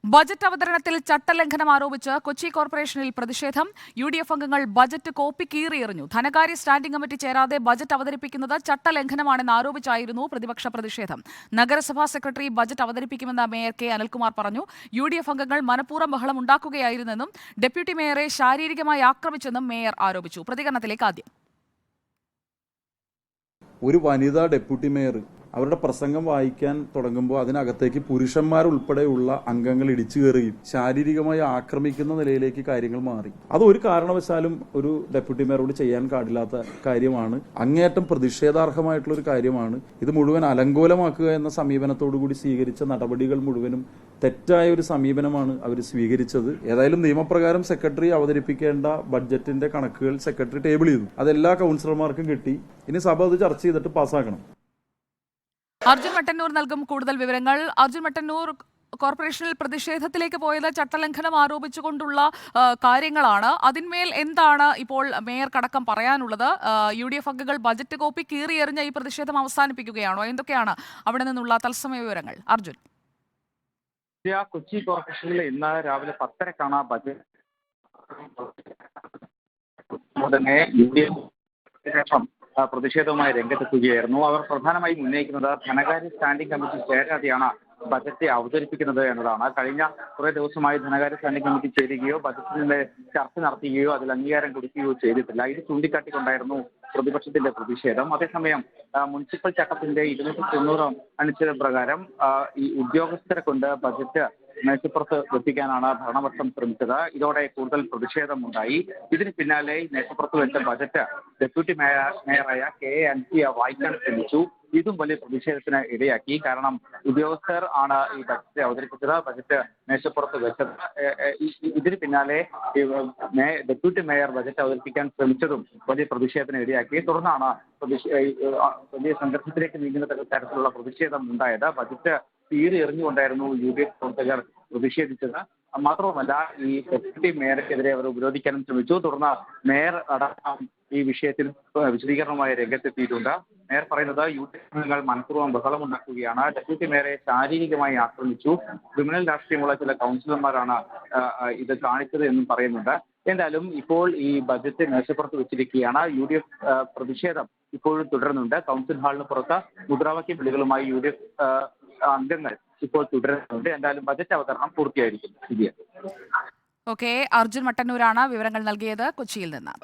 Budget അവതരണത്തിൽ ചട്ടലംഘനം ആരോപിച്ച് കൊച്ചി കോർപ്പറേഷനിൽ പ്രതിഷേധം. UDF അംഗങ്ങൾ ബജറ്റ് കോപ്പി കീറിയെറിഞ്ഞു. ധനകാര്യ സ്റ്റാൻഡിംഗ് കമ്മിറ്റി ചേരാതെ ബജറ്റ് അവതരിപ്പിക്കുന്നത് ചട്ടലംഘനമാണെന്ന് ആരോപിച്ചായിരുന്നു പ്രതിപക്ഷ പ്രതിഷേധം. നഗരസഭാ സെക്രട്ടറി ബജറ്റ് അവതരിപ്പിക്കുമെന്ന് മേയർ കെ അനിൽകുമാർ പറഞ്ഞു. UDF അംഗങ്ങൾ മനഃപൂർവ്വം ബഹളം ഉണ്ടാക്കുകയായിരുന്നെന്നും ഡെപ്യൂട്ടി മേയറെ ശാരീരികമായി ആക്രമിച്ചെന്നും മേയർ ആരോപിച്ചു. പ്രതികരണത്തിലേക്ക് ആദ്യം. ഒരു വനിതാ ഡെപ്യൂട്ടി മേയർ അവരുടെ പ്രസംഗം വായിക്കാൻ തുടങ്ങുമ്പോൾ അതിനകത്തേക്ക് പുരുഷന്മാരുൾപ്പെടെയുള്ള അംഗങ്ങൾ ഇടിച്ചു കയറുകയും ശാരീരികമായി ആക്രമിക്കുന്ന നിലയിലേക്ക് കാര്യങ്ങൾ മാറി. അത് ഒരു കാരണവശാലും ഒരു ഡെപ്യൂട്ടി മേയറോട് ചെയ്യാൻ പാടില്ലാത്ത കാര്യമാണ്. അങ്ങേയറ്റം പ്രതിഷേധാർഹമായിട്ടുള്ള ഒരു കാര്യമാണ്. ഇത് മുഴുവൻ അലങ്കോലമാക്കുക എന്ന സമീപനത്തോടുകൂടി സ്വീകരിച്ച നടപടികൾ മുഴുവനും തെറ്റായ ഒരു സമീപനമാണ് അവർ സ്വീകരിച്ചത്. ഏതായാലും നിയമപ്രകാരം സെക്രട്ടറി അവതരിപ്പിക്കേണ്ട ബഡ്ജറ്റിന്റെ കണക്കുകൾ സെക്രട്ടറി ടേബിൾ ചെയ്തു. അതെല്ലാ കൗൺസിലർമാർക്കും കിട്ടി. ഇനി സഭ അത് ചർച്ച ചെയ്തിട്ട് പാസ്സാക്കണം. അർജുൻ മട്ടന്നൂർ നൽകും കൂടുതൽ വിവരങ്ങൾ. അർജുൻ മട്ടന്നൂർ, കോർപ്പറേഷനിൽ പ്രതിഷേധത്തിലേക്ക് പോയത് ചട്ടലംഘനം ആരോപിച്ചുകൊണ്ടുള്ള കാര്യങ്ങളാണ്. അതിന്മേൽ എന്താണ് ഇപ്പോൾ മേയർക്കടക്കം പറയാനുള്ളത്? UDF അംഗങ്ങൾ ബജറ്റ് കോപ്പി കീറിയെറിഞ്ഞ ഈ പ്രതിഷേധം അവസാനിപ്പിക്കുകയാണോ? എന്തൊക്കെയാണ് അവിടെ നിന്നുള്ള തത്സമയ വിവരങ്ങൾ? അർജുൻ. കൊച്ചി കോർപ്പറേഷനിൽ ഇന്ന് രാവിലെ 10:30ക്കാണ് ബജറ്റ് പ്രതിഷേധവുമായി രംഗത്തെത്തുകയായിരുന്നു. അവർ പ്രധാനമായും ഉന്നയിക്കുന്നത് ധനകാര്യ സ്റ്റാൻഡിംഗ് കമ്മിറ്റി ചേരാതെയാണ് ബജറ്റ് അവതരിപ്പിക്കുന്നത് എന്നതാണ്. കഴിഞ്ഞ കുറേ ദിവസമായി ധനകാര്യ സ്റ്റാൻഡിംഗ് കമ്മിറ്റി ചേരുകയോ ബജറ്റിന്റെ ചർച്ച നടത്തുകയോ അതിൽ അംഗീകാരം കൊടുക്കുകയോ ചെയ്തിട്ടില്ല. ഇത് ചൂണ്ടിക്കാട്ടിക്കൊണ്ടായിരുന്നു പ്രതിപക്ഷത്തിന്റെ പ്രതിഷേധം. അതേസമയം മുനിസിപ്പൽ ചട്ടത്തിന്റെ 290 അനുച്ഛേദ പ്രകാരം ഈ ഉദ്യോഗസ്ഥരെ കൊണ്ട് ബജറ്റ് മേശപ്പുറത്ത് വെപ്പിക്കാനാണ് ഭരണപക്ഷം ശ്രമിച്ചത്. ഇതോടെ കൂടുതൽ പ്രതിഷേധമുണ്ടായി. ഇതിന് പിന്നാലെ മേശപ്പുറത്ത് വെച്ച ബജറ്റ് ഡെപ്യൂട്ടി മേയറായ കെ അൻസിയ വായിക്കാൻ ശ്രമിച്ചു. ഇതും വലിയ പ്രതിഷേധത്തിന് ഇടയാക്കി. കാരണം ഉദ്യോഗസ്ഥർ ആണ് ഈ ബജറ്റ് അവതരിപ്പിച്ചത്, ബജറ്റ് മേശപ്പുറത്ത് വെച്ചത്. ഇതിന് പിന്നാലെ ഡെപ്യൂട്ടി മേയർ ബജറ്റ് അവതരിപ്പിക്കാൻ ശ്രമിച്ചതും വലിയ പ്രതിഷേധത്തിന് ഇടയാക്കി. തുടർന്നാണ് വലിയ സംഘർഷത്തിലേക്ക് നീങ്ങുന്ന തരത്തിലുള്ള പ്രതിഷേധം ഉണ്ടായത്. ബജറ്റ് തീരെ എറിഞ്ഞുകൊണ്ടായിരുന്നു UDF പ്രവർത്തകർ പ്രതിഷേധിച്ചത്. മാത്രവുമല്ല, ഈ ഡെപ്യൂട്ടി മേയർക്കെതിരെ അവർ ഉപരോധിക്കാനും ശ്രമിച്ചു. തുടർന്ന് മേയർ അടക്കം ഈ വിഷയത്തിൽ വിശദീകരണവുമായി രംഗത്തെത്തിയിട്ടുണ്ട്. മേയർ പറയുന്നത് UDF അംഗങ്ങൾ മനഃപൂർവ്വം ബഹളമുണ്ടാക്കുകയാണ്, ഡെപ്യൂട്ടി മേയറെ ശാരീരികമായി ആക്രമിച്ചു, ക്രിമിനൽ രാഷ്ട്രീയമുള്ള ചില കൗൺസിലർമാരാണ് ഇത് കാണിച്ചത് എന്നും പറയുന്നുണ്ട്. എന്തായാലും ഇപ്പോൾ ഈ ബജറ്റ് മേശപ്പുറത്ത് വെച്ചിരിക്കുകയാണ്. UDF പ്രതിഷേധം ഇപ്പോഴും തുടരുന്നുണ്ട്. കൗൺസിൽ ഹാളിന് പുറത്ത് മുദ്രാവാക്യ വിളികളുമായി UDF അംഗങ്ങൾ ഇപ്പോൾ തുടരുന്നുണ്ട്. എന്തായാലും ബജറ്റ് അവതരണം പൂർത്തിയായിരിക്കും. ഓക്കെ, അർജുൻ മട്ടന്നൂരാണ് വിവരങ്ങൾ നൽകിയത് കൊച്ചിയിൽ നിന്ന്.